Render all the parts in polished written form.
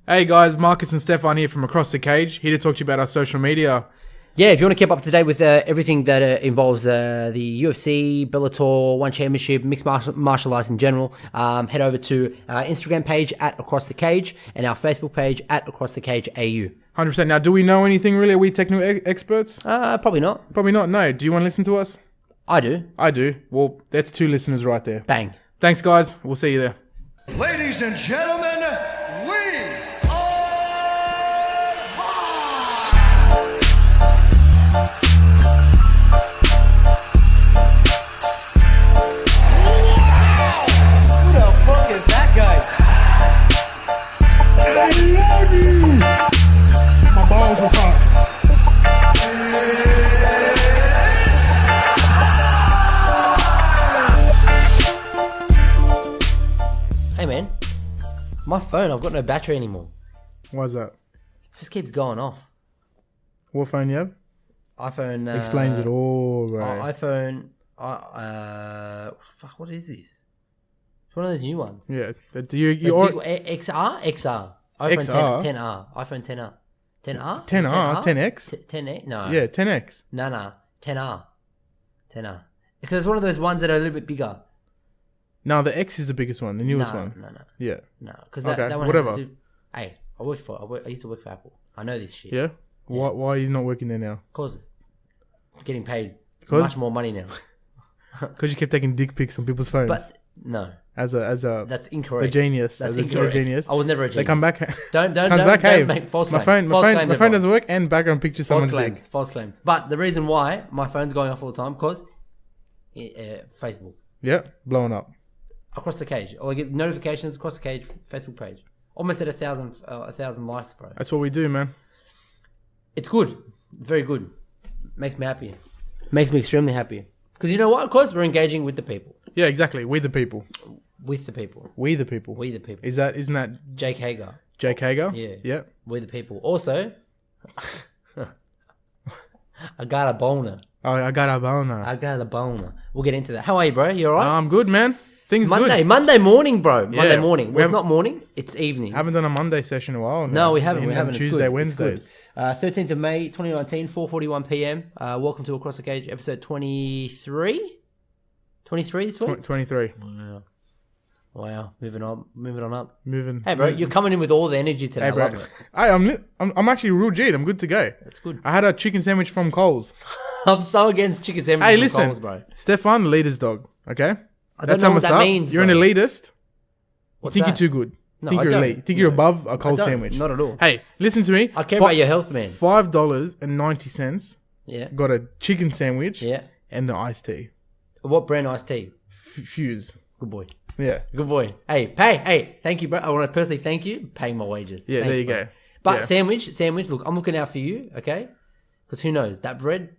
Hey guys, Marcus and Stefan here from Across the Cage, here to talk to you about our social media. Yeah, if you want to keep up to date with everything that involves the UFC, Bellator, One Championship, mixed martial arts in general, head over to our Instagram page at Across the Cage and our Facebook page at Across the Cage AU. 100%. Now, do we know anything really? Are we technical experts? Probably not. Probably not, no. Do you want to listen to us? I do. I do. Well, that's 2 listeners right there. Bang. Thanks guys, we'll see you there. Ladies and gentlemen, we are live! Who the fuck is that guy? I love you! My balls are hot. Hey man, my phone, I've got no battery anymore. Why's that? It just keeps going off. What phone you have? iPhone. Explains it all, bro. iPhone. Fuck, what is this? It's one of those new ones. Yeah. XR? iPhone XR? 10R. iPhone 10R. 10R? 10R? 10X? 10A? No. Yeah, 10X. No. 10R. 10R. Because it's one of those ones that are a little bit bigger. No, the X is the biggest one, the newest one. No. Yeah. No, because that one whatever. has to do... Hey, I used to work for Apple. I know this shit. Yeah? Why are you not working there now? Because getting paid Because? much more money now. Because you kept taking dick pics on people's phones. But, no. As a That's incorrect. a genius. That's as incorrect. a genius. I was never a genius. They come back. Don't make false my claims. phone doesn't work, and background picture someone's dick. False claims. But the reason why my phone's going off all the time, because Facebook. Yep, blowing up. Across the Cage. Or I get notifications across the cage Facebook page. Almost at 1,000 likes, bro. That's what we do, man. It's good. Very good. Makes me happy. Makes me extremely happy. Because you know what? Of course, we're engaging with the people. Yeah, exactly. We the people. With the people. We the people. We the people. Isn't that Jake Hager. Jake Hager? Yeah. Yeah. We the people. Also, I got a boner. Oh, I got a boner. I got a boner. We'll get into that. How are you, bro? You alright? I'm good, man. Things good. Monday morning, bro. Monday Yeah. morning. Well, it's not morning. It's evening. Haven't done a Monday session in a while. No, we haven't. It's Tuesday, good. Wednesdays. 13th of May, 2019, 4:41 p.m. Welcome to Across the Cage, episode 23. 23 this week. 23. Wow. Moving on up. Moving. Hey, bro, you're coming in with all the energy today. Hey, bro. I love it. I'm actually real G'd. I'm good to go. That's good. I had a chicken sandwich from Coles. I'm so against chicken sandwiches. Hey, listen, Coles, bro. Stefan, leader's dog. Okay, don't know what that means, You're bro. an elitist. What's you think that? you're too good. No, think I you're don't. elite. Think you're above a Coles I don't. sandwich. Not at all. Hey, listen to me. I care about your health, man. $5.90. Yeah. Got a chicken sandwich. Yeah. And the iced tea. What brand iced tea? Fuse. Good boy. Yeah. Good boy. Hey, thank you, bro. I want to personally thank you paying my wages. Yeah, Thanks, there you bro. go. But Yeah. sandwich, look, I'm looking out for you, okay? Because who knows? That bread,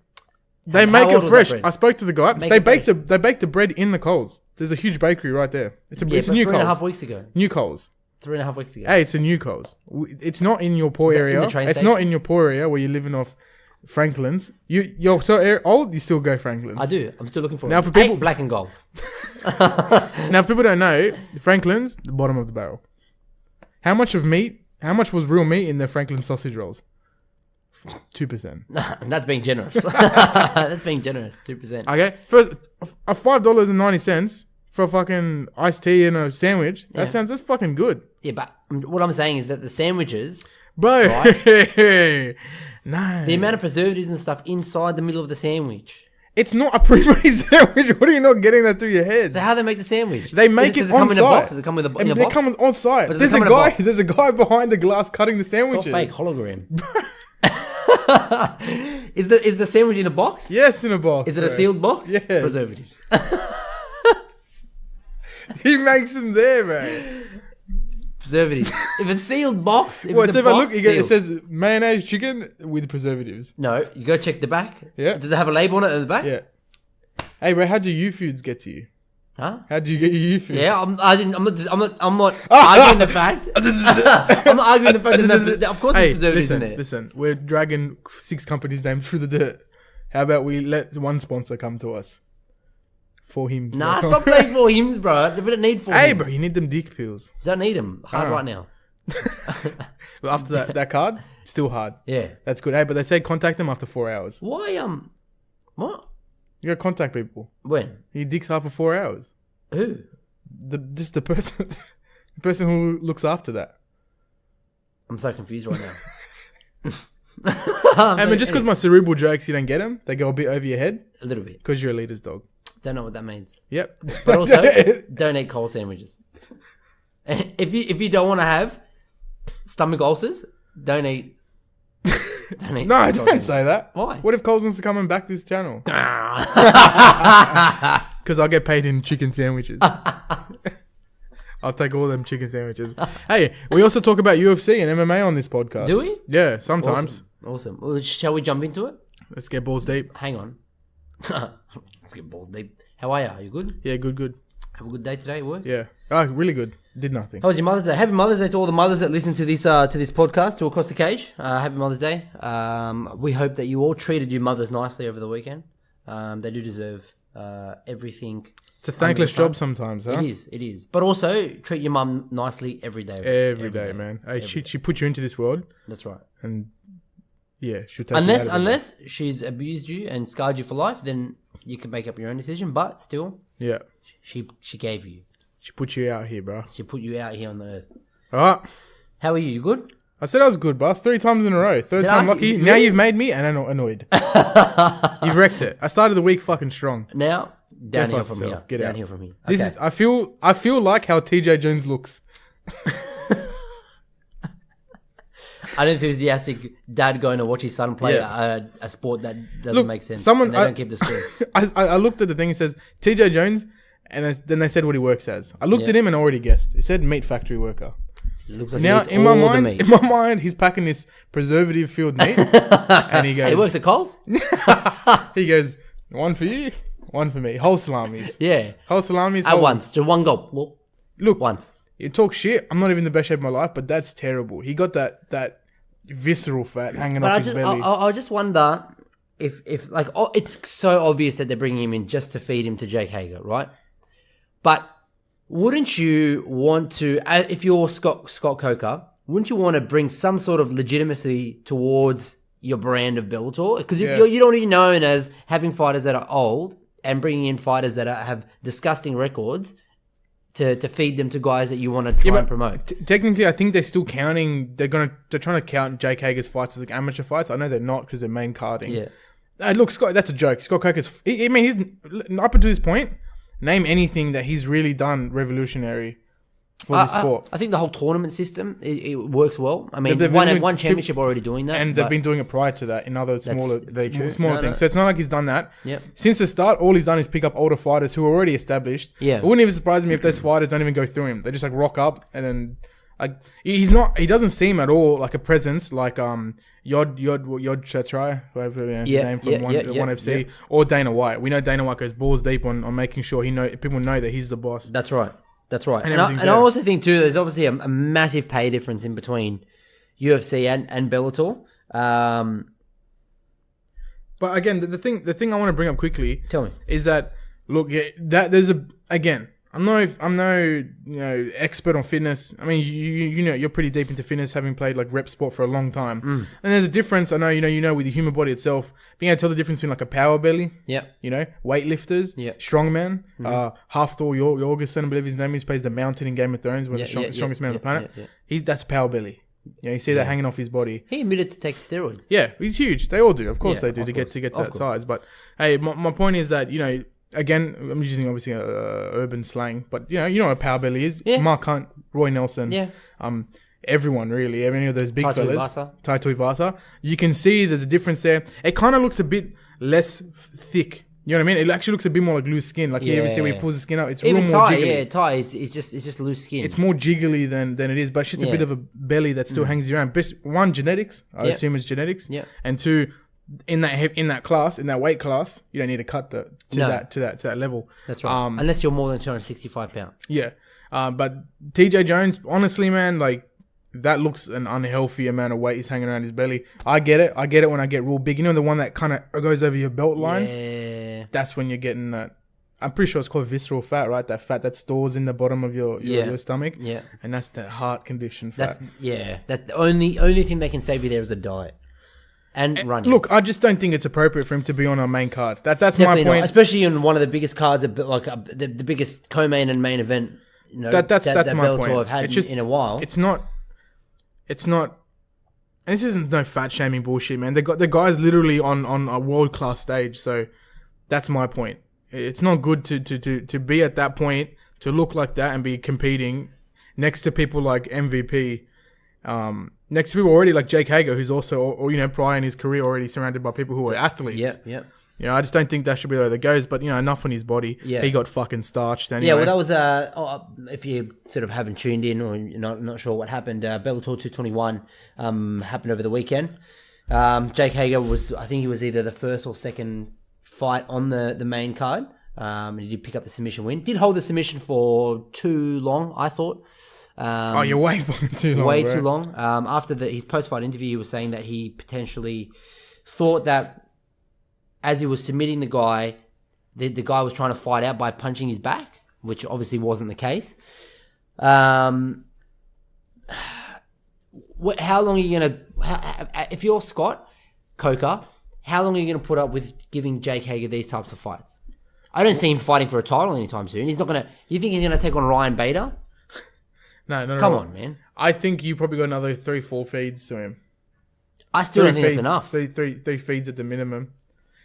They how make old it was fresh. that bread? I spoke to the guy. Make They it bake fresh. the bread in the Coles. There's a huge bakery right there. It's a yeah, it's a but new 3.5 Coles. weeks ago. New Coles. 3.5 weeks ago. Hey, it's a new Coles. It's not in your poor Is that in area. the train It's station? not in your poor area where you're living off Franklin's. You're so old. You still go Franklin's. I do. I'm still looking for Now it. for people- Hey, black and gold. Now, if people don't know, Franklin's the bottom of the barrel. How much was real meat in the Franklin sausage rolls? 2%. And that's being generous. That's being generous. 2%. Okay, first a $5.90 for a fucking iced tea and a sandwich. Yeah. That's fucking good, Yeah, but what I'm saying is that the sandwiches, bro. Right? No, the amount of preservatives and stuff inside the middle of the sandwich. it's not a pre-made sandwich. What are you not getting that through your head? So how they make the sandwich? They make does it come on in a box? site. Does it come in a And box? they come on site. But does There's it a come in a guy. box? There's a guy behind the glass cutting the It's all sandwiches. fake hologram. Is the sandwich in a box? Yes, in a box. Is it a bro. sealed box? Yes. Preservatives. He makes them there, bro. Preservatives. If it's sealed box, if Well, it's so a if I box, look, sealed. it says mayonnaise chicken with preservatives. No, you go check the back. Yeah. Does it have a label on it at the back? Yeah. Hey, bro, how'd your U-foods get to you? Huh? How'd you get your U-foods? Yeah, I'm not arguing the fact. I'm not arguing the fact that of course Hey, there's preservatives in there. listen. We're dragging 6 companies' names through the dirt. How about we let one sponsor come to us? For him. Nah, stop playing for hymns, bro. We don't need for Hey, hymns. bro, you need them dick pills. Don't need them. Hard right now. But after that card, still hard. Yeah. That's good. Hey, but they say contact them after 4 hours. Why? What? You gotta contact people. When? He digs half for 4 hours. Who? Just the person, the person who looks after that. I'm so confused right now. I mean, just because my cerebral jokes, you don't get them. They go a bit over your head. A little bit. Because you're a leader's dog. Don't know what that means. Yep. But also, don't eat cold sandwiches. If you don't want to have stomach ulcers, don't eat. No, I don't say that. Why? What if Coles wants to come and back this channel? Because I'll get paid in chicken sandwiches. I'll take all them chicken sandwiches. Hey, we also talk about UFC and MMA on this podcast. Do we? Yeah, sometimes. Awesome. Well, shall we jump into it? Let's get balls deep. Hang on. Let's get balls deep. How are you? Are you good? Yeah, good. Have a good day today at work? Yeah. Oh, really good. Did nothing. How was your Mother's Day? Happy Mother's Day to all the mothers that listen to this podcast, to Across the Cage. Happy Mother's Day. We hope that you all treated your mothers nicely over the weekend. They do deserve everything. It's a thankless job sometimes, huh? It is. But also, treat your mum nicely every day. Every day, man. Hey, she put you into this world. That's right. And yeah, she'll take you out of it. Unless she's abused you and scarred you for life, then you can make up your own decision. But still, yeah, she gave you. She put you out here, bro. She put you out here on the earth. All right. How are you? You good? I said I was good, bro. 3 times in a row. Third Did time I lucky. really? Now you've made me annoyed. You've wrecked it. I started the week fucking strong. Now, downhill fuck from yourself. here. Get out. Downhill from here. This Okay. is. I feel like how TJ Jones looks. Unenthusiastic dad going to watch his son play Yeah. a sport that doesn't Look, make sense. someone- and they don't keep the scores. I looked at the thing. It says TJ Jones, and then they said what he works as. I looked at him and already guessed. It said meat factory worker. It looks like Now he eats in my all the mind, meat. he's packing this preservative filled meat, and he goes. He works at Coles? He goes, one for you, one for me. Whole salamis. Yeah. Whole salamis. At once. To one goal. Look, Once. you talk shit. I'm not even in the best shape of my life, but that's terrible. He got that visceral fat hanging But off his belly. I just wonder if like, it's so obvious that they're bringing him in just to feed him to Jake Hager, right? But wouldn't you want to, if you're Scott Coker, wouldn't you want to bring some sort of legitimacy towards your brand of Bellator? Because if you're already known as having fighters that are old and bringing in fighters that have disgusting records to feed them to guys that you want to try and promote. Technically, I think they're still counting. They're trying to count Jake Hager's fights as like amateur fights. I know they're not because they're main carding. Yeah. Look, Scott, that's a joke. Scott Coker's. I mean, he's up until this point. Name anything that he's really done revolutionary for the sport. I think the whole tournament system it works well. I mean, They've been one championship already doing that, and they've been doing it prior to that in other smaller very true. smaller No, things. no. So it's not like he's done that. Yep. Since the start, all he's done is pick up older fighters who are already established. Yeah. It wouldn't even surprise me if those fighters don't even go through him. They just like rock up and then like he's not. He doesn't seem at all like a presence like Yod Chatrai, whatever his name from one FC, or Dana White. We know Dana White goes balls deep on making sure people know that he's the boss. That's right. And everything's I there. also think too, there's obviously a massive pay difference in between UFC and Bellator. But again, the thing I want to bring up quickly Tell me. is that look, that there's I'm no expert on fitness. I mean, you know you're pretty deep into fitness, having played like rep sport for a long time. And there's a difference. I know you know with the human body itself, being able to tell the difference between like a power belly, weightlifters, strongman, Half Thor Jorgensen, I believe his name is, plays the Mountain in Game of Thrones, one of the strongest man on the planet. That's power belly. You see that hanging off his body. He admitted to take steroids. Yeah, he's huge. They all do, of course they do, of to course. get to that size. But hey, my point is that again, I'm using obviously urban slang, but you know what a power belly is. Yeah. Mark Hunt, Roy Nelson, everyone really, any of those big Tai fellas, Tuivasa. Tai Tuivasa. You can see there's a difference there. It kind of looks a bit less thick. You know what I mean? It actually looks a bit more like loose skin. Like you ever see where he pulls the skin up? It's Even real more Tai, jiggly. Tai is just loose skin. It's more jiggly than it is, but it's just a bit of a belly that still hangs around. One, genetics. I assume it's genetics. Yeah. And two, in that weight class, you don't need to cut to that level. That's right. Unless you're more than 265 pounds. Yeah. But TJ Jones, honestly, man, like that looks an unhealthy amount of weight he's hanging around his belly. I get it when I get real big. You know the one that kind of goes over your belt line? Yeah. That's when you're getting that I'm pretty sure it's called visceral fat, right? That fat that stores in the bottom of your stomach. Yeah. And that's the heart condition fat. That's the only thing they can save you there is a diet. And running. Look, I just don't think it's appropriate for him to be on our main card. That's Definitely my point. not, especially in one of the biggest cards, the biggest co-main and main event. You know, that's my Bellator point. have had It's just, in a while. It's not. This isn't no fat shaming bullshit, man. The guy's literally on a world class stage, so that's my point. It's not good to be at that point, to look like that and be competing next to people like MVP. Next to people already like Jake Hager, who's also, or prior in his career already surrounded by people who are athletes. Yeah. I just don't think that should be the way that goes. But enough on his body. Yeah. He got fucking starched anyway. Yeah, well, that was if you sort of haven't tuned in or you're not sure what happened, Bellator 221 happened over the weekend. Jake Hager I think he was either the first or second fight on the main card. He did pick up the submission win. Did hold the submission for too long, I thought. You're way fucking too long. Way bro. too long. After his post-fight interview, he was saying that he potentially thought that as he was submitting the guy was trying to fight out by punching his back, which obviously wasn't the case. How long are you going to... If you're Scott Coker, how long are you going to put up with giving Jake Hager these types of fights? I don't see him fighting for a title anytime soon. He's not going to... You think he's going to take on Ryan Bader? No. Come on, man. I think you probably got another 3-4 feeds to him. I still don't think that's enough. 3 feeds at the minimum.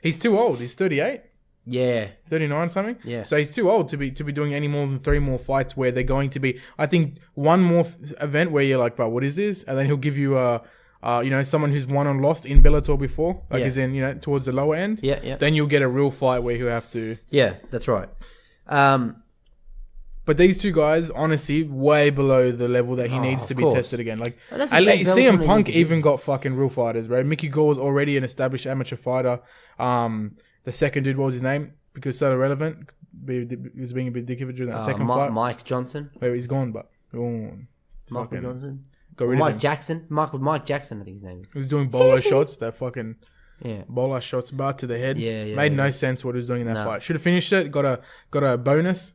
He's too old. He's 38. Yeah. 39 something. Yeah. So he's too old to be doing any more than 3 more fights where they're going to be. I think one more event where you're like, bro, what is this? And then he'll give you someone who's won and lost in Bellator before, as in towards the lower end. Yeah. Then you'll get a real fight where he'll have to. Yeah, that's right. But these two guys, honestly, way below the level that he needs to be tested again. Like, CM Punk even got fucking real fighters, bro. Mickey Gall was already an established amateur fighter. The second dude, what was his name? Because so irrelevant. He was being a bit dickhead during that second fight. Mike Johnson. Wait, he's gone, but gone. Michael Johnson. Got rid of him. Jackson. Mike Jackson, I think his name is. He was doing bolo shots. That fucking Yeah. bolo shots, bar to the head. Yeah. Made no sense what he was doing in that fight. Should have finished it. Got a bonus.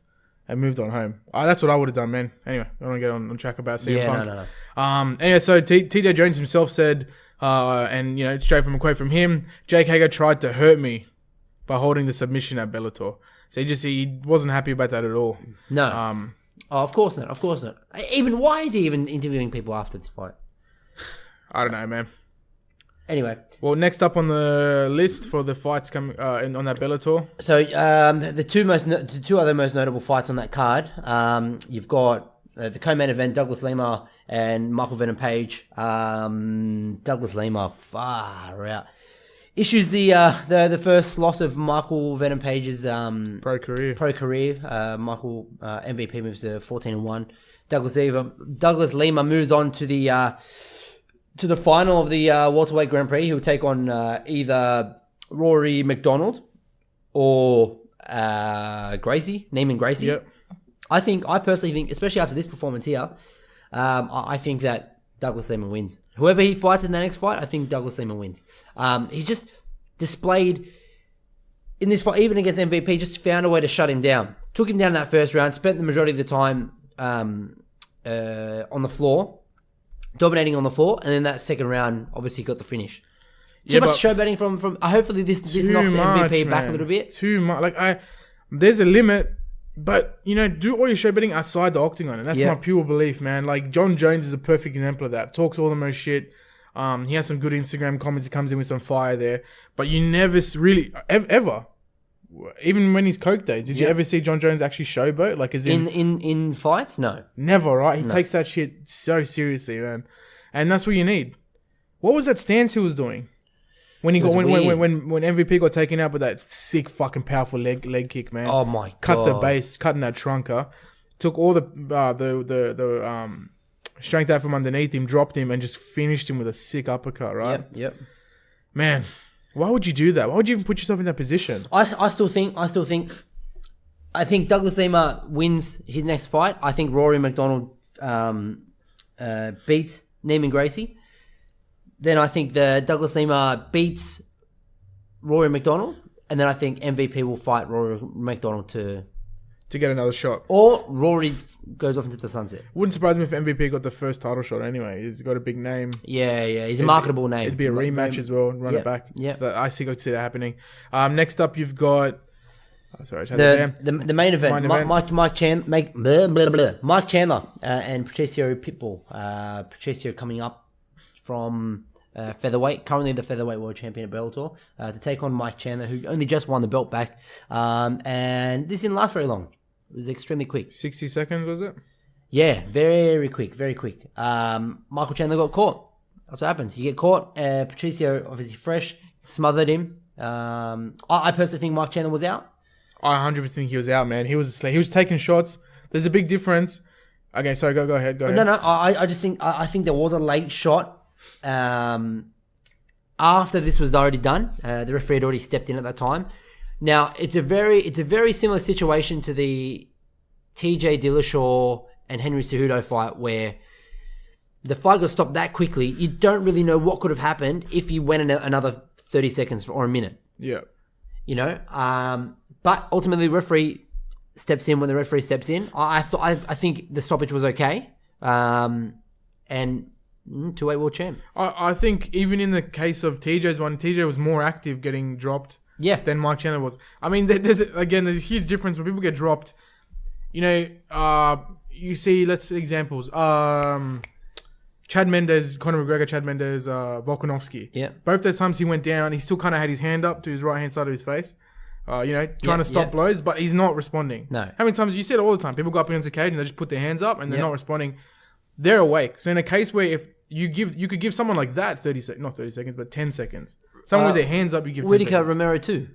And moved on home. That's what I would have done, man. Anyway, I don't want to get on track about CM Punk. No. Anyway, so TJ Jones himself said, and straight from a quote from him, Jake Hager tried to hurt me by holding the submission at Bellator. So he wasn't happy about that at all. No. Of course not. Even why is he even interviewing people after this fight? I don't know, man. Anyway. Well, next up on the list for the fights coming on that Bellator. So the two other most notable fights on that card, you've got the co-main event, Douglas Lima and Michael Venom Page. Douglas Lima, far out. Issues the first loss of Michael Venom Page's pro career. Michael MVP moves to 14-1. Douglas Lima moves on to the final of the welterweight Grand Prix. He'll take on either Rory McDonald or Neiman Gracie. Yep. I personally think, especially after this performance here, I think that Douglas Lima wins. Whoever he fights in the next fight, I think Douglas Lima wins. He's just displayed in this fight, even against MVP, just found a way to shut him down. Took him down in that first round, spent the majority of the time on the floor. Dominating on the floor, and then that second round obviously got the finish. Too much showboating from. Hopefully this knocks MVP back a little bit. Too much. There's a limit, but do all your showboating outside the octagon, and that's my pure belief, man. Like John Jones is a perfect example of that. Talks all the most shit. He has some good Instagram comments. He comes in with some fire there, but you never really ever. Even when he's coke days, did you ever see John Jones actually showboat? Like, as in fights? No, never. Right? He takes that shit so seriously, man, and that's what you need. What was that stance he was doing when when MVP got taken out with that sick fucking powerful leg kick, man? Oh my god! Cut the base, cutting that trunker, took all the strength out from underneath him, dropped him, and just finished him with a sick uppercut. Right? Yep. Man. Why would you do that? Why would you even put yourself in that position? I think Douglas Lima wins his next fight. I think Rory McDonald beats Neiman Gracie. Then I think the Douglas Lima beats Rory McDonald, And then I think MVP will fight Rory McDonald to get another shot. Or Rory goes off into the sunset. Wouldn't surprise me if MVP got the first title shot anyway. He's got a big name. Yeah. He's a marketable name. It'd be a rematch as well. Run it back. Yeah. So I see that happening. Next up, you've got... Oh, sorry, the main event. Mike Chandler and Patricio Pitbull. Patricio coming up from featherweight, currently the featherweight world champion at Bellator, to take on Mike Chandler, who only just won the belt back. And this didn't last very long. It was extremely quick. 60 seconds, was it? Yeah, very quick. Michael Chandler got caught. That's what happens. You get caught. Patricio, obviously fresh, smothered him. I personally think Mike Chandler was out. I 100% think he was out, man. He was taking shots. There's a big difference. Okay, sorry, go ahead. No. I just think I think there was a late shot. After this was already done, the referee had already stepped in at that time. Now it's a very similar situation to the TJ Dillashaw and Henry Cejudo fight, where the fight got stopped that quickly. You don't really know what could have happened if you went another 30 seconds or a minute. Yeah. You know, but ultimately the referee steps in when the referee steps in. I think the stoppage was okay. And two-weight world champ. I think even in the case of TJ's one, TJ was more active getting dropped than Mike Chandler was. I mean, there's a huge difference when people get dropped. You know, you see, examples. Chad Mendes, Conor McGregor, Chad Mendes, Volkanovski. Yeah. Both those times he went down, he still kind of had his hand up to his right-hand side of his face. Trying to stop blows, but he's not responding. No. How many times, you see it all the time, people go up against the cage and they just put their hands up and they're not responding. They're awake. So in a case where if you could give someone like that 10 seconds. Someone with their hands up, you give 10 Whittaker seconds. Romero too.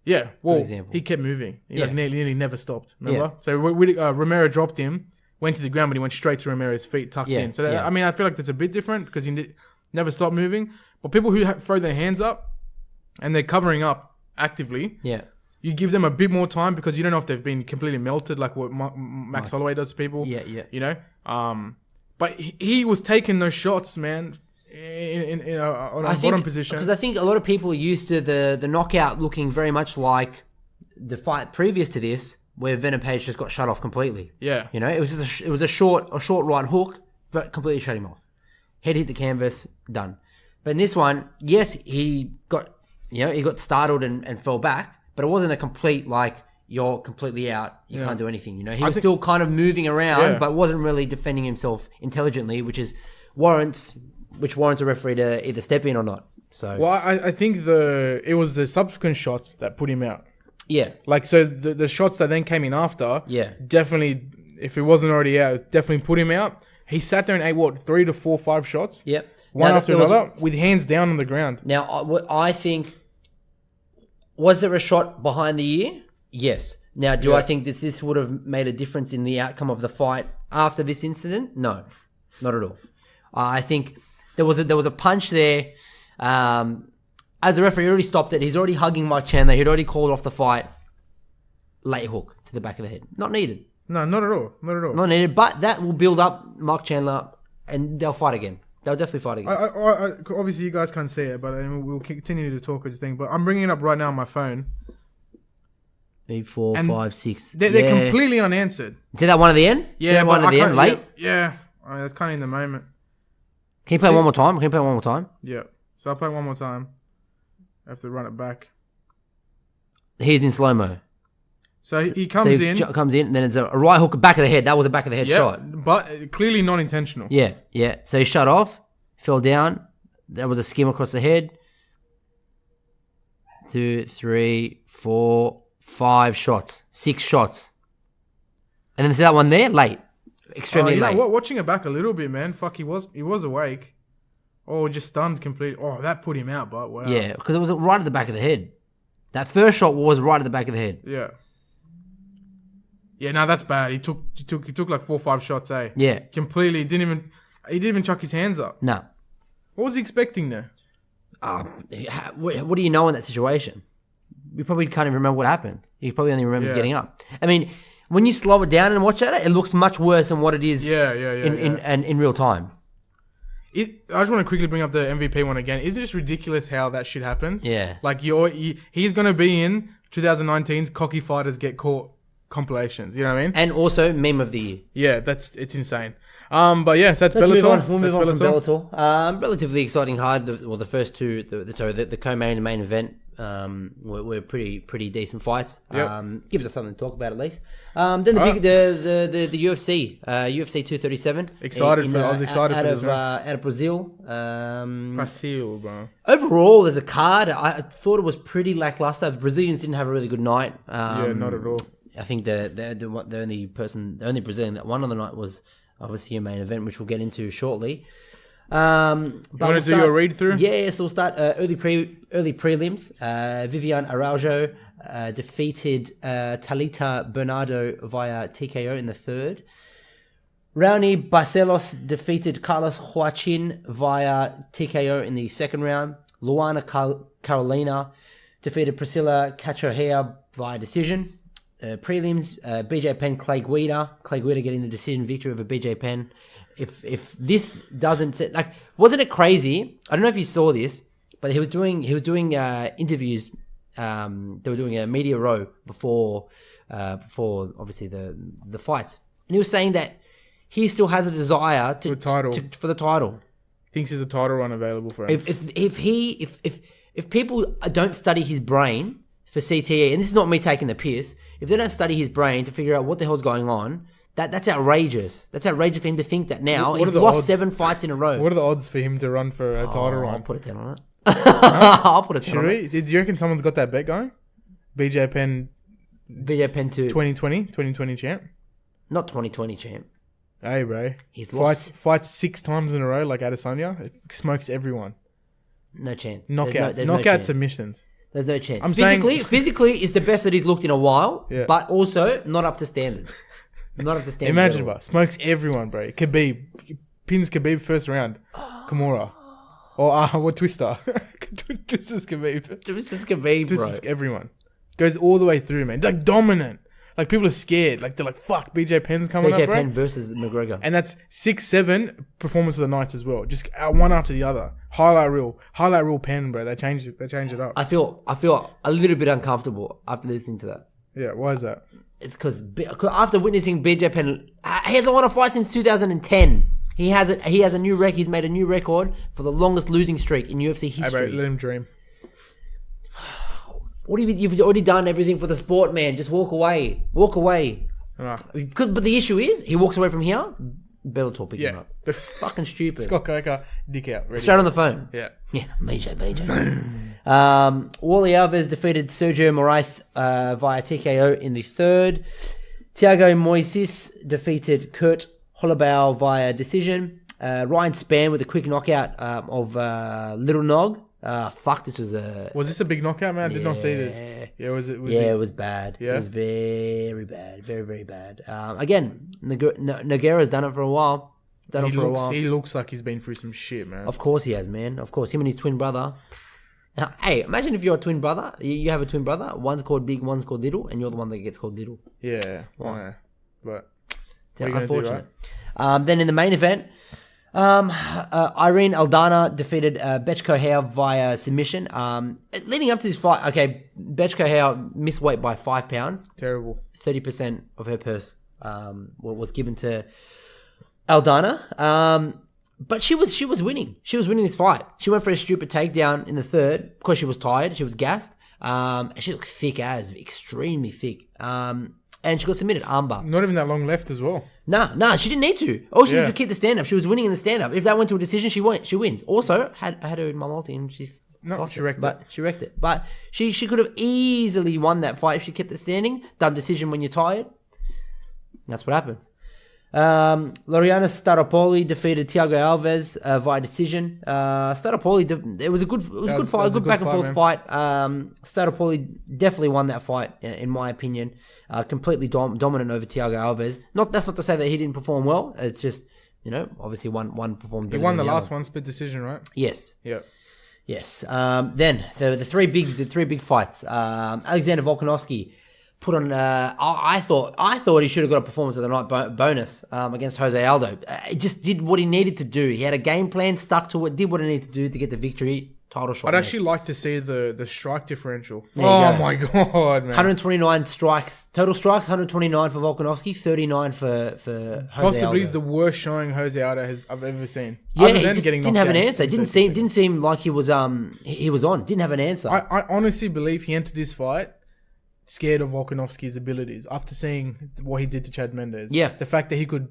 Yeah, well, example. he kept moving. He Yeah. nearly never stopped. Remember? So Romero dropped him, went to the ground, but he went straight to Romero's feet, tucked in. So I mean, I feel like that's a bit different because he never stopped moving. But people who throw their hands up and they're covering up actively, you give them a bit more time because you don't know if they've been completely melted, like what Max Holloway does to people. Yeah. You know, but he was taking those shots, man, in on a bottom position. Because I think a lot of people are used to the knockout looking very much like the fight previous to this, where Venom Page just got shut off completely. Yeah, you know, it was just a short right hook, but completely shut him off. Head hit the canvas, done. But in this one, yes, he got startled and fell back, but it wasn't a complete you're completely out, you can't do anything. You know, he was still kind of moving around, but wasn't really defending himself intelligently, which warrants a referee to either step in or not. So, well, I think it was the subsequent shots that put him out. Yeah, so the shots that then came in after, definitely, if it wasn't already out, definitely put him out. He sat there and ate 3 to 4, 5 shots. Yep. One after another, with hands down on the ground. Now, I think, was there a shot behind the ear? Yes. Now, do I think this would have made a difference in the outcome of the fight after this incident? No, not at all. I think there was a punch there. As the referee already stopped it, he's already hugging Mike Chandler. He'd already called off the fight. Late hook to the back of the head. Not needed. No, not at all. Not needed, but that will build up Mike Chandler and they'll fight again. They'll definitely fight again. Obviously, you guys can't see it, but we'll continue to talk as a thing. But I'm bringing it up right now on my phone. 3, 4, 5, 6. They're completely unanswered. See that one at the end? Yeah, that one at the end, late? Yeah. I mean, that's kind of in the moment. Can you play one more time? Yeah. So I'll play one more time. I have to run it back. He's in slow-mo. So he comes in. Comes in, and then it's a right hook, back of the head. That was a back of the head shot. But clearly not intentional. Yeah. So he shut off, fell down. That was a skim across the head. 2, 3, 4, 5 shots. 6 shots. And then see that one there? Late. Extremely late. Watching it back a little bit, man. Fuck, he was awake. Oh, just stunned completely. Oh, that put him out, but wow. Yeah, because it was right at the back of the head. That first shot was right at the back of the head. Yeah. Yeah, no, that's bad. He took like 4 or 5 shots, eh? Yeah. Completely. He didn't even chuck his hands up. No. What was he expecting there? What do you know in that situation? You probably can't even remember what happened. He probably only remembers getting up. I mean, when you slow it down and watch at it, it looks much worse than what it is in real time. I just want to quickly bring up the MVP one again. Isn't it just ridiculous how that shit happens? Yeah. Like he's gonna be in 2019's Cocky Fighters Get Caught compilations. You know what I mean? And also meme of the year. Yeah, it's insane. But yeah, so that's Let's Bellator. We'll move on from Bellator. Relatively exciting card. The first two, the co-main and main event, were pretty decent fights. Yep. Gives us something to talk about at least. Then the UFC, UFC 237. I was excited for this, man. Out of Brazil. Brazil, bro. Overall, as a card, I thought it was pretty lackluster. The Brazilians didn't have a really good night. Yeah, not at all. I think the only Brazilian that won on the night was obviously a main event, which we'll get into shortly. You want to do your read through? Yeah, so we'll start early prelims. Viviane Araujo defeated Talita Bernardo via TKO in the third. Raoni Barcelos defeated Carlos Joaquin via TKO in the second round. Luana Carolina defeated Priscilla Cachoeira via decision. Prelims, BJ Penn, Clay Guida getting the decision victory over BJ Penn. If this doesn't wasn't it crazy? I don't know if you saw this, but he was doing interviews. They were doing a media row before obviously the fights, and he was saying that he still has a desire for the title. Thinks there's a title run available for him. If people don't study his brain for CTE, and this is not me taking the piss. If they don't study his brain to figure out what the hell's going on, that's outrageous. That's outrageous for him to think that now. He's lost 7 fights in a row. What are the odds for him to run for a title run? I'll put a 10 on it. I'll put a 10 on it. Do you reckon someone's got that bet going? BJ Penn to 2020 champ? Not 2020 champ. Hey, bro. He's lost. Fights 6 times in a row like Adesanya. It smokes everyone. No chance. Knockout submissions. There's no chance. Physically is the best that he's looked in a while, but also not up to standard. Not up to standard. Imagine, bro. Smokes everyone, bro. Khabib. Pins Khabib first round. Kimura. Or what Twister. Twister's Khabib. Twister's Khabib, bro. Twister's everyone. Goes all the way through, man. Like dominant. Like people are scared. Like they're like, fuck, BJ Penn's coming up, bro. BJ Penn versus McGregor. And that's 6-7 performance of the night as well. Just one after the other. Highlight reel Penn, bro. They changed it up. I feel a little bit uncomfortable after listening to that. Yeah, why is that? It's because after witnessing BJ Penn, he hasn't won a fight since 2010. He has a new record. He's made a new record for the longest losing streak in UFC history. Hey, bro, let him dream. You've already done everything for the sport, man. Just walk away. Walk away. But the issue is, he walks away from here, Bellator pick him up. Fucking stupid. Scott Coker, dick out. Ready. Straight on the phone. Yeah. Yeah, BJ. Wally Alves defeated Sergio Moraes via TKO in the third. Thiago Moises defeated Kurt Holloway via decision. Ryan Spann with a quick knockout of Little Nog. This was a... Was this a big knockout, man? I did not see this. Yeah, was it? It was bad. Yeah? It was very bad. Very, very bad. Again, Nogueira's done it for a while. He looks like he's been through some shit, man. Of course he has, man. Of course. Him and his twin brother. Now, hey, imagine if you're a twin brother. You have a twin brother. One's called Big, one's called Little, and you're the one that gets called Little. Yeah. Yeah. But it's unfortunate. Then in the main event... Irene Aldana defeated Betchko Hare via submission. Leading up to this fight, Betchko Hare missed weight by 5 pounds. Terrible. 30% of her purse was given to Aldana. But she was winning. She was winning this fight. She went for a stupid takedown in the third because she was tired. She was gassed. And she looked thick as, extremely thick. And she got submitted, armbar. Not even that long left as well. Nah, she didn't need to. All she needed to keep the stand-up. She was winning in the stand-up. If that went to a decision, she wins. Also, I had her in my multi and she wrecked it. But she could have easily won that fight if she kept it standing. Dumb decision when you're tired. That's what happens. Loriana Staropoli defeated Thiago Alves via decision. Staropoli, it was a good fight, a good back and forth fight. Staropoli definitely won that fight, in my opinion. Completely dominant over Thiago Alves. That's not to say that he didn't perform well. It's just, obviously one performed better. He won the last one, split decision, right? Yes. Yep. Yes. Then the three big fights. Alexander Volkanovski put on. I thought he should have got a performance of the night bonus against Jose Aldo. It just did what he needed to do. He had a game plan, stuck to it, did what he needed to do to get the victory. Title shot. I'd actually like to see the strike differential. There you Oh go. my god, man! 129 strikes, total strikes. 129 for Volkanovski, 39 for Jose Possibly Aldo. the worst showing Jose Aldo I've ever seen. Yeah, Other he than just getting didn't knocked have an out. answer. It didn't seem like he was on. Didn't have an answer. I honestly believe he entered this fight scared of Volkanovski's abilities after seeing what he did to Chad Mendes. Yeah. The fact that he could...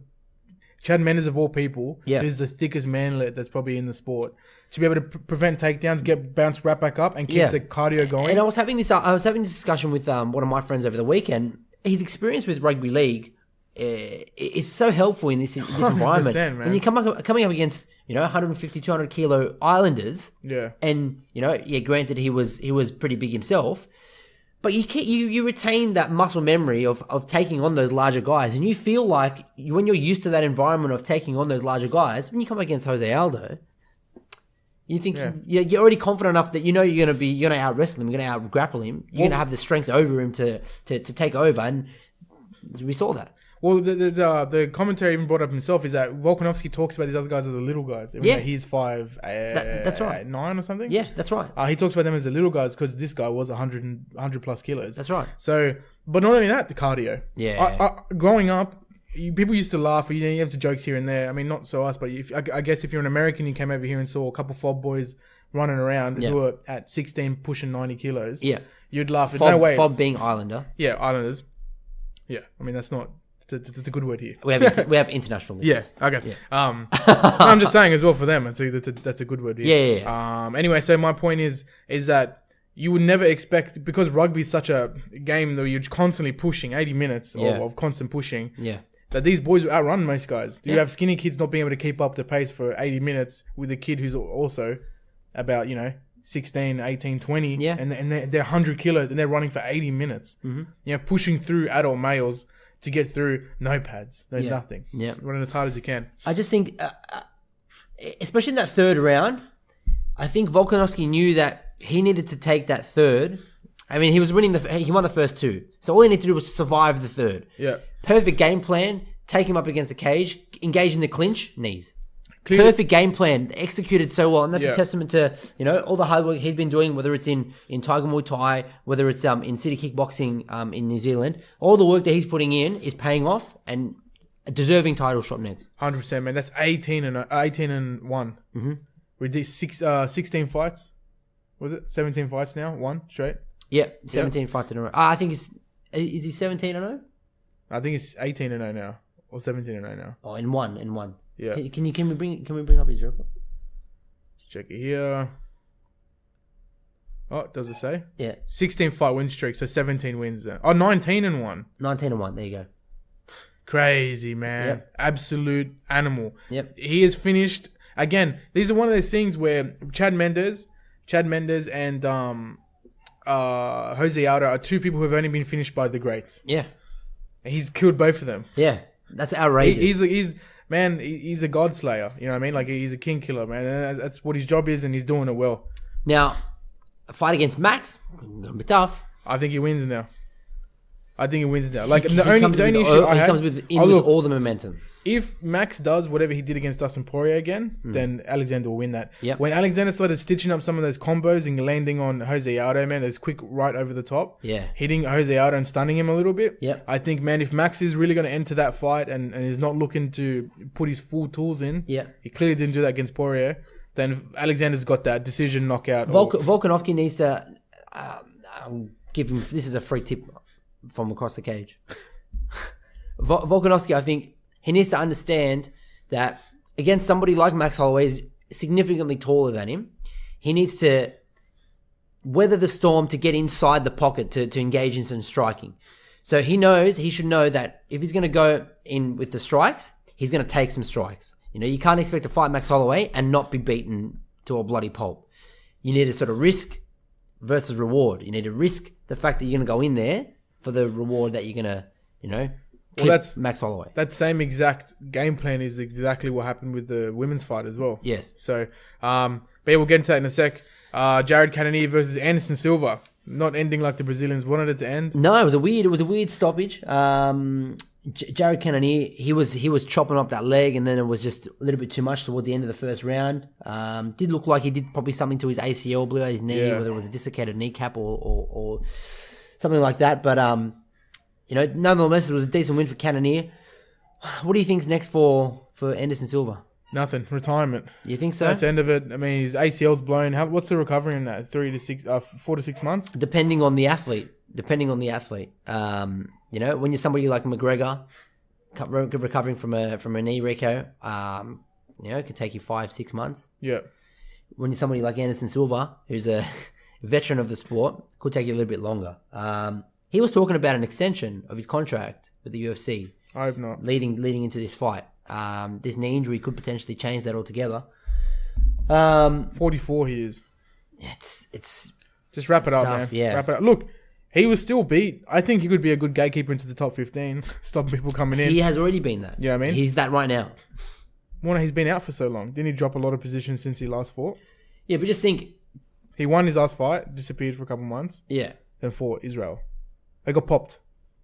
Chad Mendes, of all people, Yeah. is the thickest manlet that's probably in the sport. To be able to prevent takedowns, get bounced right back up, and keep the cardio going. And I was having this discussion with one of my friends over the weekend. His experience with rugby league is so helpful in this environment. Man. When you're coming up against 150, 200 kilo Islanders, Yeah. and granted he was pretty big himself, but you retain that muscle memory of taking on those larger guys, and you feel like when you're used to that environment of taking on those larger guys, when you come against Jose Aldo, you think you're already confident enough that you're gonna out wrestle him, you're gonna out grapple him, you're gonna have the strength over him to take over, and we saw that. Well, the commentary even brought up himself is that Volkanovski talks about these other guys as the little guys. Even though he's 5'9" or something. Yeah, that's right. He talks about them as the little guys because this guy was 100 plus kilos. That's right. So, but not only that, the cardio. Yeah. Growing up, people used to laugh. You have the jokes here and there. I mean, not so us, but I guess if you're an American, you came over here and saw a couple fob boys running around who were at 16 pushing 90 kilos. Yeah. You'd laugh. Fob, No way. Fob being Islander. Yeah, Islanders. Yeah, I mean that's not the good word here. We have international listeners. Yeah. Okay. Yeah. I'm just saying as well for them. That's a good word here. Yeah. Anyway, so my point is that you would never expect, because rugby is such a game that you're constantly pushing 80 minutes of constant pushing. Yeah. That these boys will outrun most guys. You have skinny kids not being able to keep up the pace for 80 minutes with a kid who's also about 16, 18, 20. Yeah. And they're 100 kilos and they're running for 80 minutes. Mm-hmm. Pushing through adult males to get through, no pads, nothing. Yeah. Running as hard as you can. I just think, especially in that third round, I think Volkanovski knew that he needed to take that third. I mean, he won the first two. So all he needed to do was survive the third. Yeah. Perfect game plan, take him up against the cage, engage in the clinch, knees. Clearly, Perfect game plan, executed so well, and that's a testament to all the hard work he's been doing. Whether it's in Tiger Muay Thai, whether it's in city kickboxing in New Zealand, all the work that he's putting in is paying off and a deserving title shot next. 100%, man. That's 18 and 1. Mm-hmm. We did 16 fights. Was it 17 fights now? 1 straight. Yeah, 17 fights in a row. I think is he 17-0? I think it's 18-0 now, or 17-0 now. Oh, in one. Yeah. Can we bring up his record? Check it here. Oh, does it say? Yeah. 16 fight win streak, so 17 wins. 19-1. 19-1. There you go. Crazy, man. Yep. Absolute animal. Yep. He is finished. Again, these are one of those things where Chad Mendes and Jose Aldo are two people who have only been finished by the greats. Yeah. He's killed both of them. Yeah. That's outrageous. He's a god slayer. You know what I mean? Like, he's a king killer, man. And that's what his job is, and he's doing it well. Now, a fight against Max, gonna be tough. I think he wins now. Like, He the only issue I had... He comes with all the momentum. If Max does whatever he did against Dustin Poirier again, then Alexander will win that. Yep. When Alexander started stitching up some of those combos and landing on Jose Aldo, man, those quick right over the top, hitting Jose Aldo and stunning him a little bit, I think, man, if Max is really going to enter that fight and is not looking to put his full tools in, he clearly didn't do that against Poirier, then Alexander's got that decision knockout. Volkanovski needs to give him... This is a free tip from across the cage. Volkanovski, I think... He needs to understand that against somebody like Max Holloway is significantly taller than him. He needs to weather the storm to get inside the pocket to engage in some striking. So he should know that if he's going to go in with the strikes, he's going to take some strikes. You can't expect to fight Max Holloway and not be beaten to a bloody pulp. You need to sort of risk versus reward. You need to risk the fact that you're going to go in there for the reward that you're going to, Well, that's Max Holloway. That same exact game plan is exactly what happened with the women's fight as well. Yes. So, but yeah, we'll get into that in a sec. Jared Cannonier versus Anderson Silva. Not ending like the Brazilians wanted it to end. No, it was a weird stoppage. Jared Cannonier, he was chopping up that leg, and then it was just a little bit too much towards the end of the first round. Did look like he did probably something to his ACL, blew out his knee, whether it was a dislocated kneecap or something like that. But nonetheless, it was a decent win for Cannonier. What do you think's next for Anderson Silva? Nothing. Retirement. You think so? That's the end of it. I mean, his ACL's blown. What's the recovery in that? 4 to 6 months? Depending on the athlete. When you're somebody like McGregor, recovering from a knee reco, it could take you 5-6 months. Yeah. When you're somebody like Anderson Silva, who's a veteran of the sport, could take you a little bit longer. He was talking about an extension of his contract with the UFC. I hope not. Leading into this fight. This knee injury could potentially change that altogether. 44 he is. It's just wrap it up, tough, man. yeah. Wrap it up. Look, he was still beat. I think he could be a good gatekeeper into the top 15, stopping people coming in. He has already been that. You know what I mean? He's that right now. Well, he's been out for so long. Didn't he drop a lot of positions since he last fought? Yeah, but just think. He won his last fight, disappeared for a couple months, Yeah. then fought Israel. They got popped.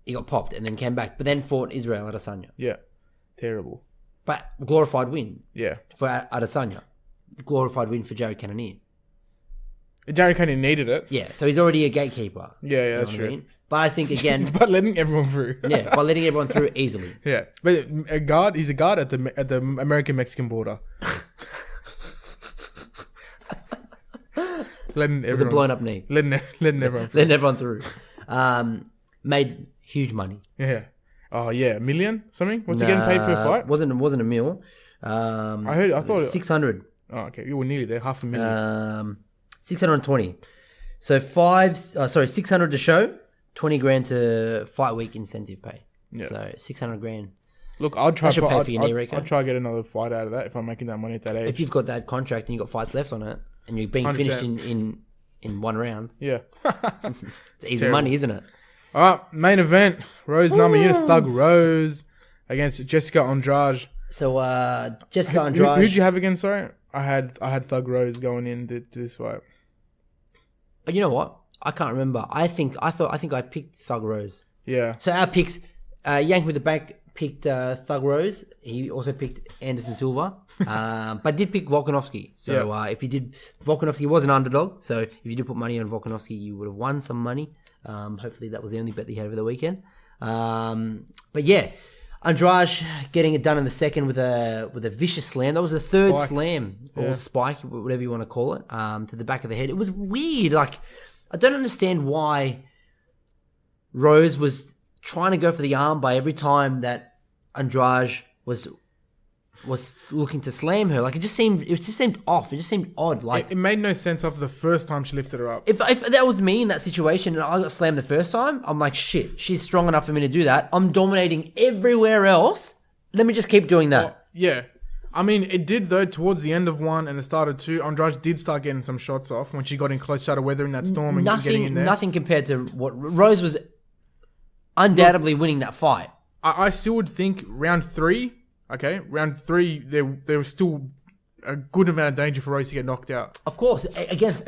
He got popped and then came back, but then fought Israel Adesanya. Yeah. Terrible. But glorified win Yeah. for Adesanya. Glorified win for Jared Cannonier. Jared Cannonier needed it. Yeah, so he's already a gatekeeper. Yeah, that's what true. I mean? But I think, again... But letting everyone through. yeah, by letting everyone through easily. Yeah. But he's a guard at the American-Mexican border. Letting everyone... With a blown-up knee. Letting everyone through. Letting everyone through. Made huge money. Yeah. Oh, yeah. $1 million? Something? What's he getting paid per fight? Wasn't a meal. I thought... 600. Oh, okay. You were nearly there. $500,000. 620. So 600 to show, 20 grand to fight week incentive pay. Yeah. So 600 grand. Look, I'd try That should pay for your knee, Rico. I'd try to get another fight out of that if I'm making that money at that age. If you've got that contract and you've got fights left on it, and you're being 100%. finished in one round, Yeah. it's easy terrible. money, isn't it? All right, main event. Rose Namajunas Thug Rose against Jessica Andrade. So Jessica Andrade. Who'd you have again, sorry? I had Thug Rose going into this fight. You know what? I can't remember. I think I picked Thug Rose. Yeah. So our picks, Yank with the Bank picked Thug Rose. He also picked Anderson Silva, but did pick Volkanovski. So if you did, Volkanovski was an underdog. So if you did put money on Volkanovski, you would have won some money. Hopefully that was the only bet that you had over the weekend. But yeah, Andrade getting it done in the second with a vicious slam. That was the third Spike. slam or spike, whatever you want to call it, to the back of the head. It was weird. Like, I don't understand why Rose was trying to go for the arm by every time that Andrade was looking to slam her. Like, it just seemed off. It just seemed odd. Like, It made no sense after the first time she lifted her up. if that was me in that situation and I got slammed the first time, I'm like, shit, she's strong enough for me to do that. I'm dominating everywhere else. Let me just keep doing that. Yeah. I mean, it did, though, towards the end of one and the start of two. Andrade did start getting some shots off when she got in close, started weathering that storm and getting in there. Nothing compared to what Rose was undoubtedly winning that fight. I still would think round three, there was still a good amount of danger for Rose to get knocked out. Of course, against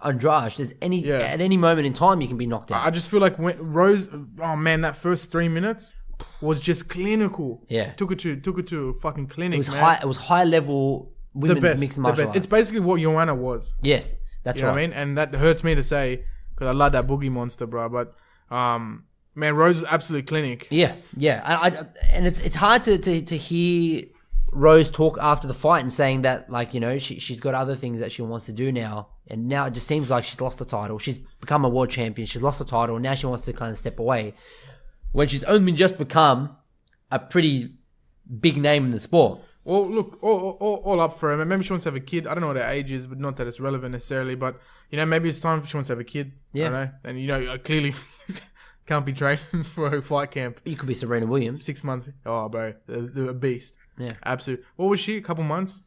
Andrade, at any moment in time you can be knocked out. I just feel like when Rose, oh man, that first 3 minutes was just clinical. Yeah. Took it to a fucking clinic, It was man. high. It was high level women's mixed martial arts. It's basically what Joanna was. Yes, that's You know right. what I mean? And that hurts me to say because I love that boogie monster, bro. But man, Rose was absolute clinic. Yeah. And it's hard to hear Rose talk after the fight and saying that, like, you know, she's got other things that she wants to do now, and now it just seems like she's lost the title. She's become a world champion. She's lost the title, and now she wants to kind of step away when she's only just become a pretty big name in the sport. Well, look, all up for her. Maybe she wants to have a kid. I don't know what her age is, but not that it's relevant necessarily. But, you know, maybe it's time she wants to have a kid. Yeah. I don't know. And, you know, clearly can't be training for a fight camp. You could be Serena Williams. 6 months. Oh, bro. The beast. Yeah. Absolute. What was she? A couple months?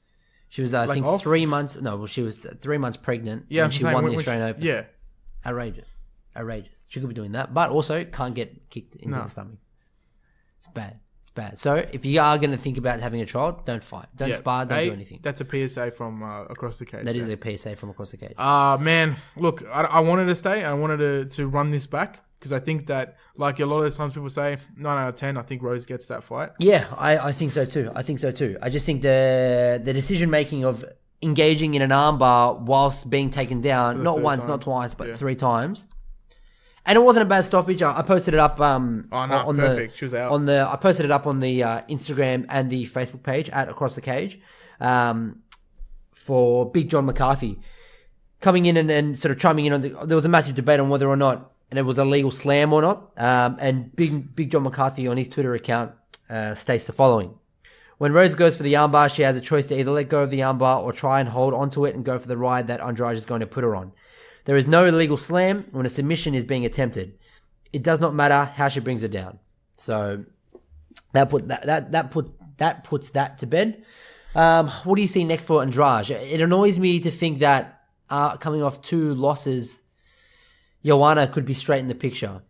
She was, I think, off? 3 months. No, well, she was 3 months pregnant. Yeah. when she won the Australian Open. Yeah. Outrageous. She could be doing that, but also can't get kicked into the stomach. It's bad. bad. So if you are going to think about having a trial, don't fight. Don't spar. Don't do anything. That's a PSA from across the cage. That is a PSA from across the cage. Man, look, I wanted to stay. I wanted to run this back because I think that, like a lot of the times people say, 9 out of 10, I think Rose gets that fight. Yeah, I think so too. I just think the decision making of engaging in an armbar whilst being taken down, not once, not twice, but 3 times. And it wasn't a bad stoppage. I posted it up perfect. She was out. I posted it up on the Instagram and the Facebook page at Across the Cage for Big John McCarthy coming in and sort of chiming in on there was a massive debate on whether or not and it was a legal slam or not. And Big John McCarthy on his Twitter account states the following. When Rose goes for the armbar, she has a choice to either let go of the armbar or try and hold onto it and go for the ride that Andrade is going to put her on. There is no illegal slam when a submission is being attempted. It does not matter how she brings it down. So that puts that to bed. What do you see next for Andrade? It annoys me to think that coming off 2 losses, Joanna could be straight in the picture.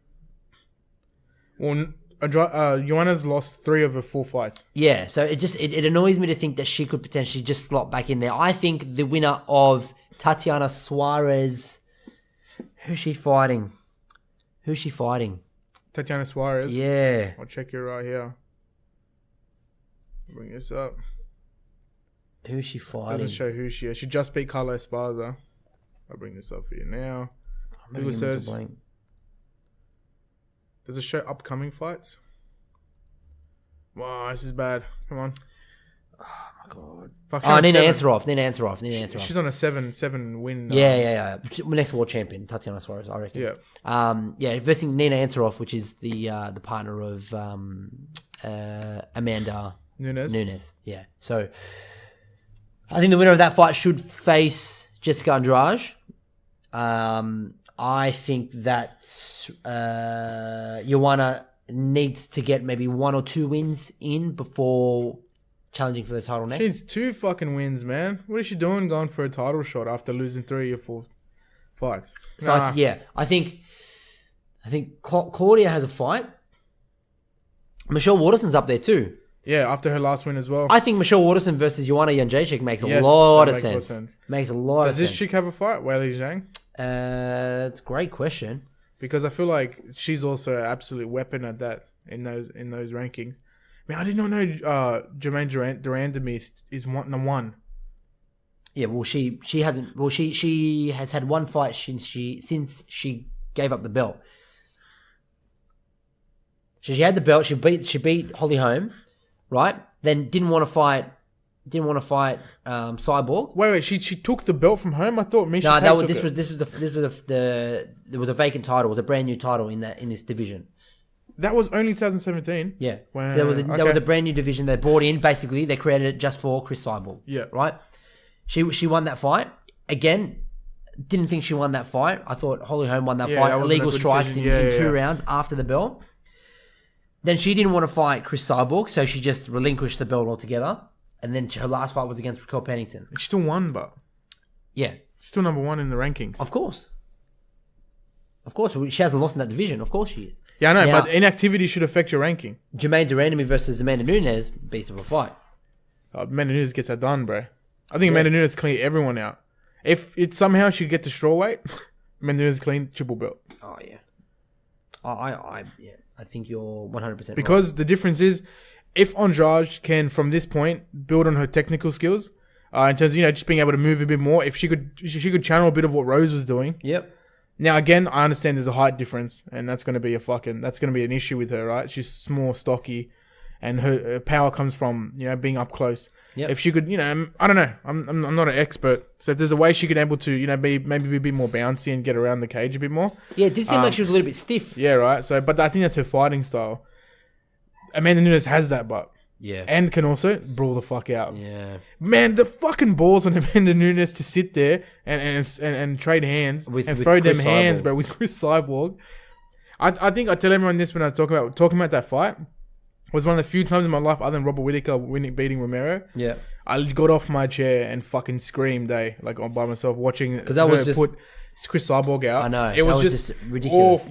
Well, Joanna's lost 3 of her 4 fights. Yeah, so it annoys me to think that she could potentially just slot back in there. I think the winner of Tatiana Suarez. Who's she fighting? Tatiana Suarez. Yeah. I'll check you right here. Bring this up. Who's she fighting? Doesn't show who she is. She just beat Carla Esparza. I'll bring this up for you now. Google says. Does it show upcoming fights? Wow, this is bad. Come on. Oh my god. Fuck, I need to answer off. She's on a 7 win. Yeah. Next world champion, Tatiana Suarez, I reckon. Yeah. Versing Nina Ansaroff, which is the partner of Amanda Nunes. Yeah. So I think the winner of that fight should face Jessica Andrade. I think that Joanna needs to get maybe 1 or 2 wins in before challenging for the title next. She's 2 fucking wins, man. What is she doing going for a title shot after losing 3 or 4 fights? So I think Claudia has a fight. Michelle Waterson's up there too. Yeah, after her last win as well. I think Michelle Waterson versus Joanna Jędrzejczyk makes a lot of sense. Makes a lot of sense. Does this chick have a fight, Weili Zhang? It's a great question. Because I feel like she's also an absolute weapon at that in those rankings. Man, I did not know Jermaine Durandamy is number 1. Yeah, well, she hasn't. Well, she has had 1 fight since she gave up the belt. So she had the belt. She beat Holly Holm, right? Then didn't want to fight Cyborg. Wait, she took the belt from home. I thought Misha. No, there was a vacant title. It was a brand new title in this division. That was only 2017. Yeah. Wow. So there was a brand new division they brought in. Basically, they created it just for Chris Cyborg. Yeah. Right. She won that fight. Again, didn't think she won that fight. I thought Holly Holm won that fight. Illegal strikes in 2 rounds after the belt. Then she didn't want to fight Chris Cyborg, so she just relinquished the belt altogether. And then her last fight was against Raquel Pennington. She still won, but yeah, she's still number 1 in the rankings. Of course. She hasn't lost in that division. Of course she is. Yeah, I know, but inactivity should affect your ranking. Jermaine Durandamy versus Amanda Nunes, beast of a fight. Amanda Nunes gets that done, bro. I think Amanda Nunes cleaned everyone out. If it somehow she get to strawweight, Amanda Nunes clean triple belt. Oh yeah. I think you're 100% because right. The difference is, if Andrade can from this point build on her technical skills, in terms of just being able to move a bit more, if she could channel a bit of what Rose was doing. Yep. Now again, I understand there's a height difference, and that's going to be an issue with her, right? She's small, stocky, and her power comes from being up close. Yep. If she could, I don't know, I'm not an expert, so if there's a way she could able to be a bit more bouncy and get around the cage a bit more. Yeah, it did seem like she was a little bit stiff. Yeah, right. So, but I think that's her fighting style. Amanda Nunes has that, but and can also brawl the fuck out. Yeah, man, the fucking balls on Amanda Nunes to sit there and trade hands and throw them hands, bro, with Chris Cyborg. I think I tell everyone this when I talking about that fight. Was one of the few times in my life, other than Robert Whittaker beating Romero. Yeah, I got off my chair and fucking screamed, like by myself, watching because that was just put Chris Cyborg out. I know it was just ridiculous.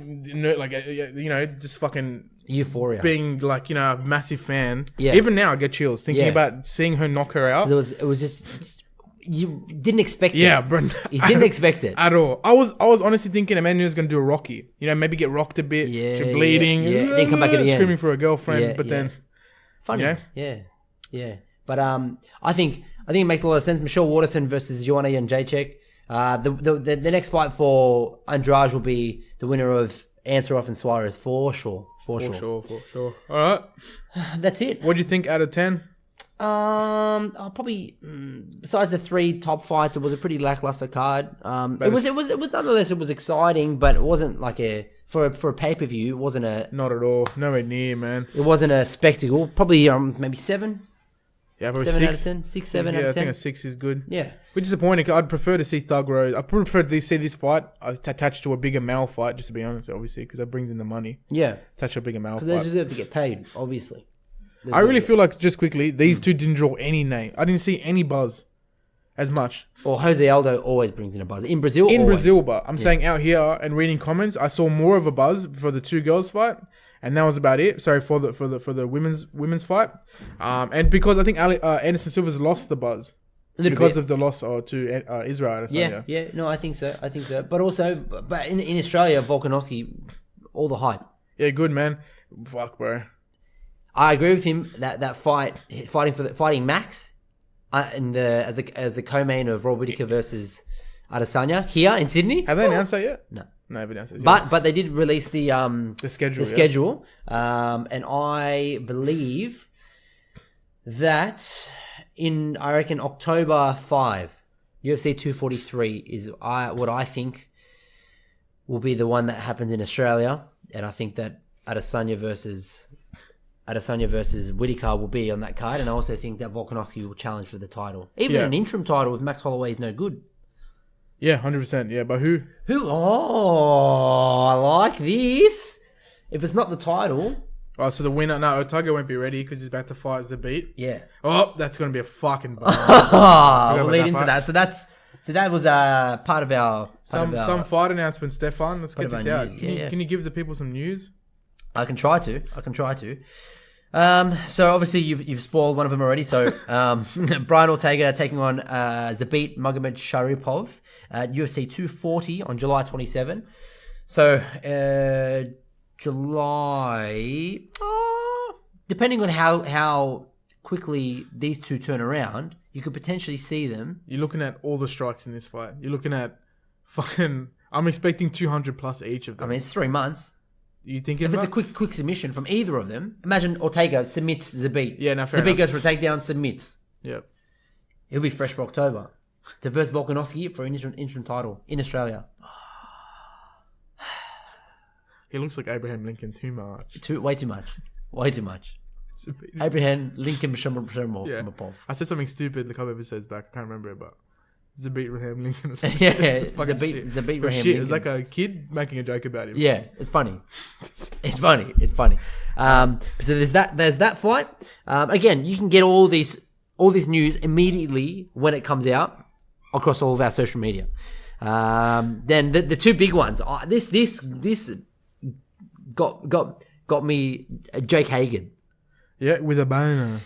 just fucking Euphoria. being like, you know, a massive fan. Yeah. Even now I get chills thinking Yeah. about seeing her knock her out. It was just you didn't expect it. Yeah, bro. You didn't expect it. At all. I was honestly thinking Amanda was going to do a Rocky. You know, maybe get rocked a bit. Yeah, she's bleeding. yeah. Then come back at the end. Screaming for her girlfriend. Yeah, but yeah. then, Funny. Yeah. Yeah. But I think it makes a lot of sense. Michelle Waterson versus Joanna Jędrzejczyk. The next fight for Andrade will be the winner of Ansaroff and Suarez for sure. For sure. All right. That's it. What do you think out of 10? I'll probably besides the 3 top fights, it was a pretty lackluster card. It was nonetheless it was exciting, but it wasn't like for a pay-per-view. It wasn't Not at all. Nowhere near, man. It wasn't a spectacle. Probably maybe 7. Yeah, probably 7 out 6. of 10. 6, 7 out Yeah, I of 10. think a 6 is good. Yeah. Which is disappointing. I'd prefer to see Thug Rose. I prefer to see this fight attached to a bigger male fight, just to be honest, obviously, because that brings in the money. Yeah. Attached to a bigger male Because they fight. deserve to get paid, obviously. I really feel like, just quickly, these two didn't draw any name. I didn't see any buzz as much. Or Jose Aldo always brings in a buzz. In Brazil, In always. Brazil, but I'm saying out here and reading comments, I saw more of a buzz for the 2 girls fight, and that was about it. Sorry for the women's fight, and because I think Anderson Silva's lost the buzz because of the loss to Israel. Yeah. No, I think so. But also, but in Australia, Volkanovski, all the hype. Yeah, good man. Fuck, bro. I agree with him that fighting Max, as a co-main of Rob Whittaker versus Adesanya here in Sydney. Have they announced that yet? No. No, they've announced it yet. But they did release the schedule. And I believe that I reckon October 5, UFC 243 is what I think will be the one that happens in Australia, and I think that Adesanya versus Whittaker will be on that card, and I also think that Volkanovski will challenge for the title. Even an interim title with Max Holloway is no good. Yeah, 100%. Yeah, but who? Oh, I like this. If it's not the title... Oh, so the winner... No, Otago won't be ready because he's about to fight Zabit. Yeah. Oh, that's going to be a fucking bummer. We'll lead into that. So that was part of our... Some fight announcement, Stefan. Let's get this out. News. Can you give the people some news? I can try to. So obviously you've spoiled one of them already. So Brian Ortega taking on Zabit Magomed Sharipov at UFC 240 on July 27. So July, depending on how quickly these two turn around, you could potentially see them. You're looking at all the strikes in this fight. You're looking at fucking... I'm expecting 200 plus each of them. I mean, it's 3 months. You think If it's a quick submission from either of them, imagine Ortega submits Zabit. Yeah, no, fair Zabit enough. goes for a takedown, submits. Yep. He'll be fresh for October. To verse Volkanovski for an interim title in Australia. He looks like Abraham Lincoln too much. Way too much. Abraham Lincoln Shamapov. Yeah. I said something stupid a couple episodes back. I can't remember it, but Zabit Raham Lincoln or something. Yeah, fucking shit. Zabit It was Raham shit. It was Lincoln. like a kid making a joke about him. Yeah, it's funny. It's funny. So there's that fight. Again, you can get all this news immediately when it comes out across all of our social media. Then the 2 big ones. This got me Jake Hagan. Yeah, with a boner.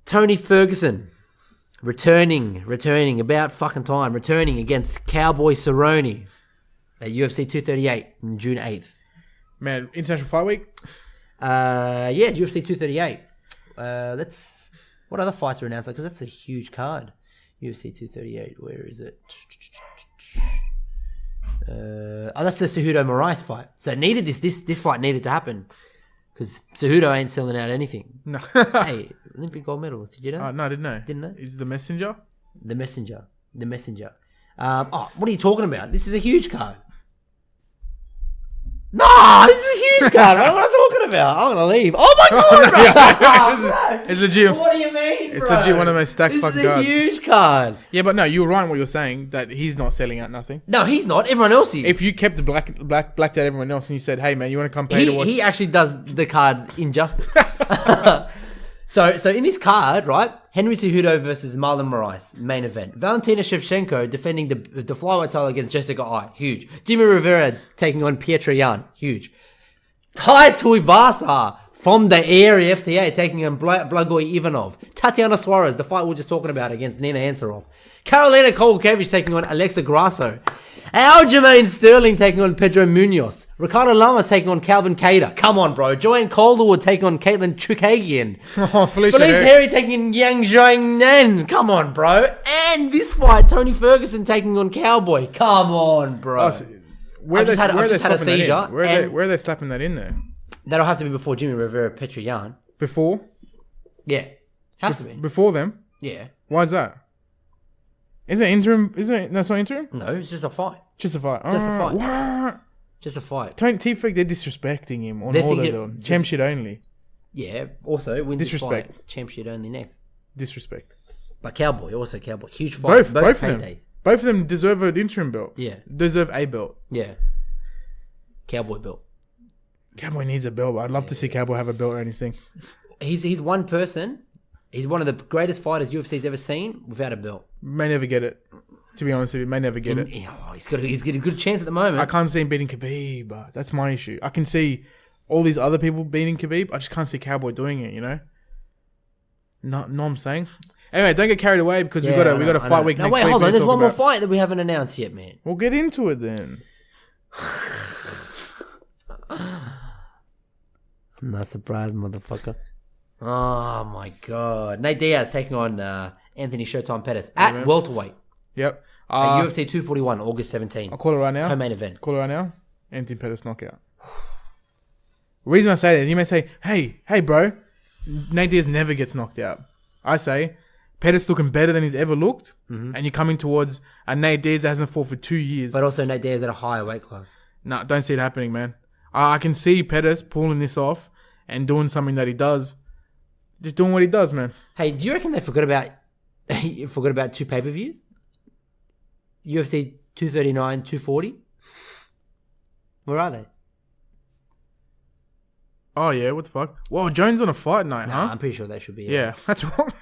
Tony Ferguson returning about fucking time, returning against Cowboy Cerrone at UFC 238 on June 8th. Man, International Fight Week? UFC 238. What other fights are announced? Because that's a huge card. UFC 238, where is it? That's the Cejudo Moraes fight. So it needed this fight needed to happen. Because Cejudo ain't selling out anything. No. Hey, Olympic gold medalist. Did you know? No, I didn't know. Didn't know? Is the messenger? The messenger. What are you talking about? This is a huge card. No, this is a huge card. I don't know what I'm talking about. I'm going to leave. Oh my God, bro. It's legit. What do you mean, bro? It's legit one of my stacked fucking cards. This is a huge card. Yeah, but no, you were right in what you're saying, that he's not selling out nothing. No, he's not. Everyone else is. If you kept the blacked out everyone else and you said, hey man, you want to come pay to watch? He actually does the card injustice. So in this card, right, Henry Cejudo versus Marlon Moraes, main event. Valentina Shevchenko defending the flyweight title against Jessica Eye, huge. Jimmy Rivera taking on Pietra Yan, huge. Tai Tuivasa from the area FTA taking on Blagoy Ivanov. Tatiana Suarez, the fight we were just talking about against Nina Ansaroff. Carolina Kowalkiewicz taking on Alexa Grasso. Aljamain Sterling taking on Pedro Munoz. Ricardo Lamas taking on Calvin Kattar. Come on, bro. Joanne Calderwood taking on Caitlin Chukagian. Felice Harry taking on Yang Zhangnan. Come on, bro. And this fight, Tony Ferguson taking on Cowboy. Come on, bro. Where are they slapping that in there? That'll have to be before Jimmy Rivera Petroyan. Before? Yeah. Have to be. Before them? Yeah. Why is that? Is it interim? No, it's not interim? No, it's just a fight. Just a fight. Just a fight. What? Just a fight. Tony T-Freak, they're disrespecting him on all they're doing. Champ shit only. Yeah, also wins disrespect. Fight, champ shit only next. Disrespect. But Cowboy, huge fight. Both of them. Both of them deserve an interim belt. Yeah. Deserve a belt. Yeah. Cowboy belt. Cowboy needs a belt, but I'd love to see Cowboy have a belt or anything. He's one person. He's one of the greatest fighters UFC's ever seen without a belt. May never get it. To be honest with you, may never get it. He's got a good chance at the moment. I can't see him beating Khabib, but that's my issue. I can see all these other people beating Khabib. I just can't see Cowboy doing it, you know? No, I'm saying? Anyway, don't get carried away because we got a fight week next week. Wait, hold on. There's one more fight that we haven't announced yet, man. We'll get into it then. I'm not surprised, motherfucker. Oh, my God. Nate Diaz taking on Anthony Showtime Pettis at welterweight. Yep. At UFC 241, August 17. I'll call it right now. Co-main event. Call it right now. Anthony Pettis knockout. Reason I say that, you may say, hey, bro, Nate Diaz never gets knocked out. I say, Pettis looking better than he's ever looked, and you're coming towards a Nate Diaz that hasn't fought for 2 years. But also Nate Diaz at a higher weight class. No, don't see it happening, man. I can see Pettis pulling this off and doing something that he does. Just doing what he does, man. Hey, do you reckon they forgot about two pay-per-views? UFC 239, 240? Where are they? Oh, yeah, what the fuck? Whoa, Jones on a fight night, huh? I'm pretty sure they should be. Yeah, that's wrong.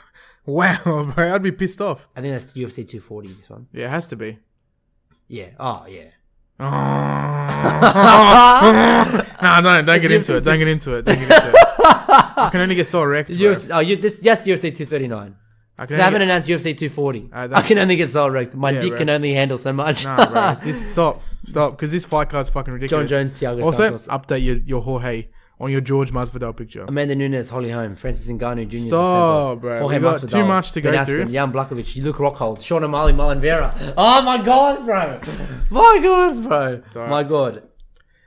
Wow, bro, I'd be pissed off. I think that's UFC 240, this one. Yeah, it has to be. Yeah. Oh, yeah. No, don't get into it. Don't get into it. I can only get so wrecked. Yes, UFC 239. They haven't announced UFC 240. I can only get so wrecked. My dick can only handle so much. Nah, bro. Stop, because this fight card's fucking ridiculous. John Jones, Thiago also, Santos. update your Jorge on your George Masvidal picture. Amanda Nunes, Holly Holm, Francis Ngannou Jr. Stop, bro. Jorge We got Masvidal, too much to go Ben through. Askren, Jan Blachowicz, Luke Rockhold, Sean O'Malley, Marlon Vera. Oh my God, bro. My God.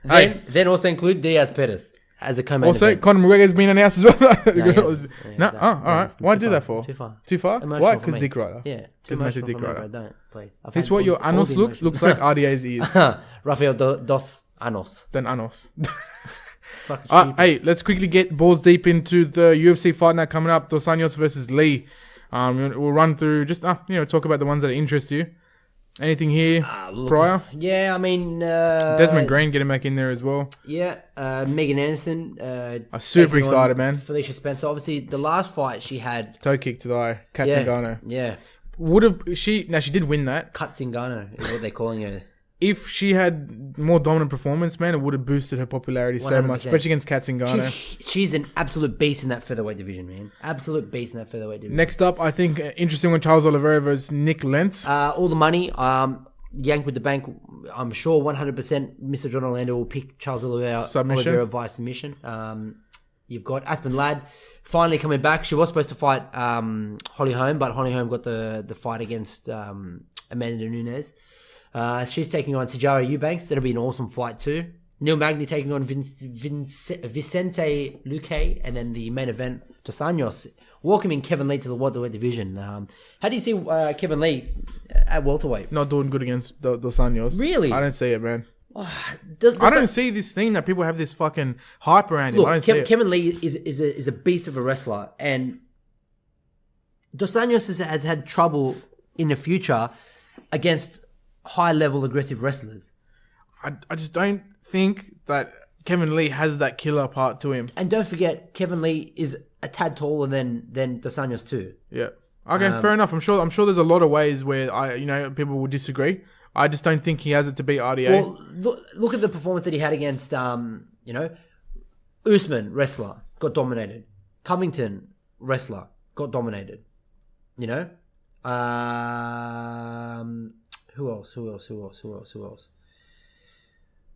Then also include Diaz Pettis as a co-main Also, event. Conor McGregor's been announced as well. No, all right. Why'd you do that for? Too far. Too far? Emotional Why? for Because me. Dick Rider. Yeah. Because Massive Dick Rider. Don't, please. This is what your Anos looks like RDA's ears. Rafael dos Anos. Then Anos. Fucking stupid. Hey, let's quickly get balls deep into the UFC Fight Night coming up. Dos Anjos versus Lee. We'll run through just talk about the ones that interest you. Anything here prior? Yeah, I mean... Desmond Green getting back in there as well. Yeah, Megan Anderson. I'm super excited, man. Felicia Spencer. Obviously, the last fight she had... Toe kick to the eye. Katzengano. Yeah. She did win that. Katzengano is what they're calling her. If she had more dominant performance, man, it would have boosted her popularity 100%. So much, especially against Katzengano. She's an absolute beast in that featherweight division, man. Absolute beast in that featherweight division. Next up, I think interesting one, Charles Oliveira versus Nick Lentz. All the money, Yank with the bank. I'm sure 100% Mr. John Orlando will pick Charles Oliveira via submission. You've got Aspen Ladd finally coming back. She was supposed to fight Holly Holm, but Holly Holm got the fight against Amanda Nunes. She's taking on Sijara Eubanks. That'll be an awesome fight too. Neil Magny taking on Vicente Luque. And then the main event, Dos Anjos, welcoming Kevin Lee to the welterweight division. How do you see Kevin Lee at welterweight? Not doing good against Dos Anjos. Really? I don't see it, man. I don't see this thing that people have this fucking hype around him. Look, I don't see it. Kevin Lee is a beast of a wrestler. And Dos Anjos has had trouble in the future against high-level aggressive wrestlers. I just don't think that Kevin Lee has that killer part to him. And don't forget, Kevin Lee is a tad taller than Dos Anjos too. Yeah. Okay, fair enough. I'm sure there's a lot of ways where people will disagree. I just don't think he has it to beat RDA. Well, look at the performance that he had against Usman, wrestler, got dominated. Covington, wrestler, got dominated. You know? Who else?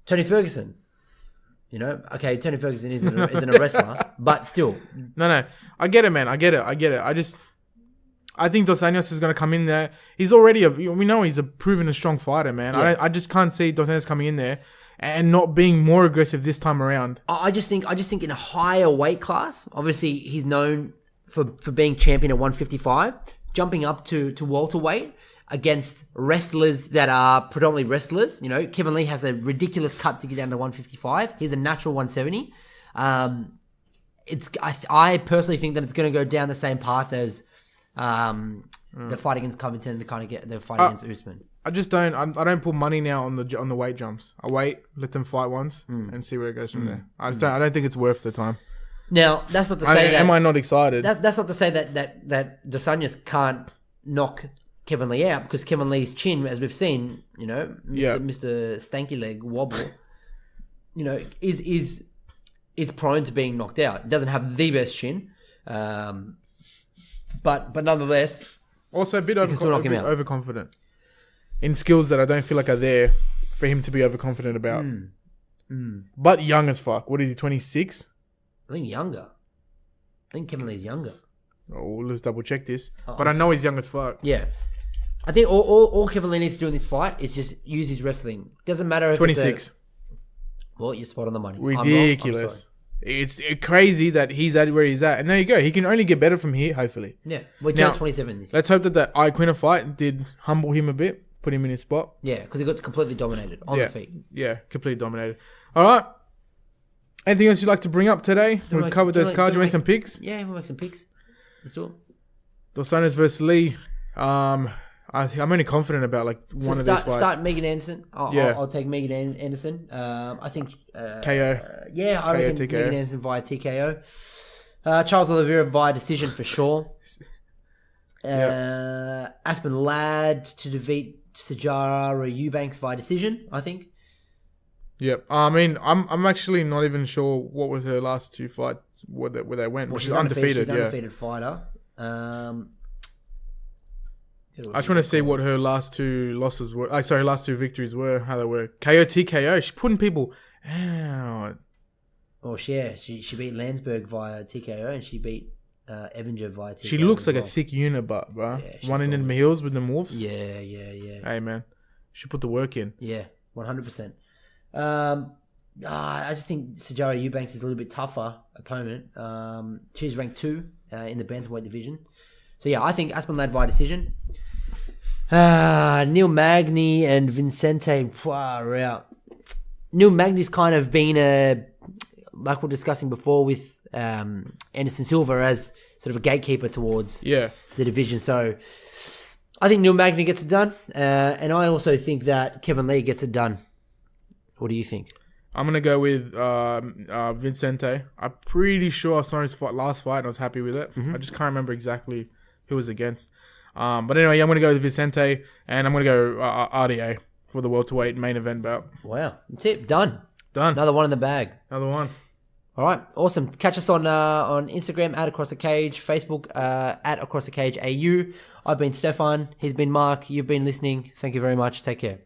Tony Ferguson. You know? Okay, Tony Ferguson isn't a wrestler, but still. No. I get it, man. I get it. I think Dos Anjos is going to come in there. He's already we know he's a proven a strong fighter, man. Yeah. I just can't see Dos Anjos coming in there and not being more aggressive this time around. I just think in a higher weight class, obviously he's known for being champion at 155, jumping up to welterweight against wrestlers that are predominantly wrestlers. You know, Kevin Lee has a ridiculous cut to get down to 155. He's a natural 170. I personally think that it's going to go down the same path as the fight against Covington, the fight against Usman. I don't put money now on the weight jumps. I wait, let them fight once, and see where it goes from there. I don't think it's worth the time. Now, that's not to say am I not excited? That's not to say that Dos Anjos can't knock Kevin Lee out, because Kevin Lee's chin, as we've seen, you know, Mr. Stanky Leg wobble, you know, is prone to being knocked out. He doesn't have the best chin, but nonetheless, also a bit overconfident in skills that I don't feel like are there for him to be overconfident about. But young as fuck. What is he? 26? I think younger. I think Kevin Lee's younger. Oh, let's double check this. But I know he's young as fuck. Yeah. I think all Kevin Lee needs to do in this fight is just use his wrestling. Doesn't matter if 26. Well, you're spot on the money. Ridiculous. It's crazy that he's at where he's at. And there you go. He can only get better from here, hopefully. Yeah. Well, he turns 27 this year. Let's hope that Iaquinta fight did humble him a bit, put him in his spot. Yeah, because he got completely dominated on the feet. Yeah, completely dominated. All right. Anything else you'd like to bring up today? We've covered those cards. You make some picks? Yeah, we'll make some picks. Let's do it. Dos Anjos versus Lee. I'm only confident about one of these fights. Start Megan Anderson. I'll take Megan Anderson. I think KO. I reckon TKO. Megan Anderson via TKO. Charles Oliveira via decision for sure. Aspen Ladd to defeat Sajara Eubanks via decision, I think. Yep. I mean, I'm actually not even sure what was her last two fights where they went. Well, she's undefeated. She's an undefeated fighter. I just want to see what her last two losses were. Her last two victories were, how they were. KO, TKO. She's putting people out. Oh, yeah. She beat Landsberg via TKO, and she beat Evinger via TKO. She looks like a thick unibut, bro. Yeah, running in the heels with them wolves. Yeah. Hey, man. She put the work in. Yeah, 100%. I just think Sajara Eubanks is a little bit tougher opponent. She's ranked 2 in the bantamweight division. So yeah, I think Aspen Ladd via decision. Neil Magny and Vicente, far out. Neil Magny's kind of been like we're discussing before with Anderson Silva as sort of a gatekeeper towards the division. So I think Neil Magny gets it done, and I also think that Kevin Lee gets it done. What do you think? I'm going to go with Vicente. I'm pretty sure I saw his last fight and I was happy with it. I just can't remember exactly who it was against. But anyway, I'm going to go with Vicente and I'm going to go RDA for the welterweight main event bout. Wow. That's it. Done. Another one in the bag. Another one. All right. Awesome. Catch us on Instagram, @AcrossTheCage, Facebook, @AcrossTheCageAU. I've been Stefan. He's been Mark. You've been listening. Thank you very much. Take care.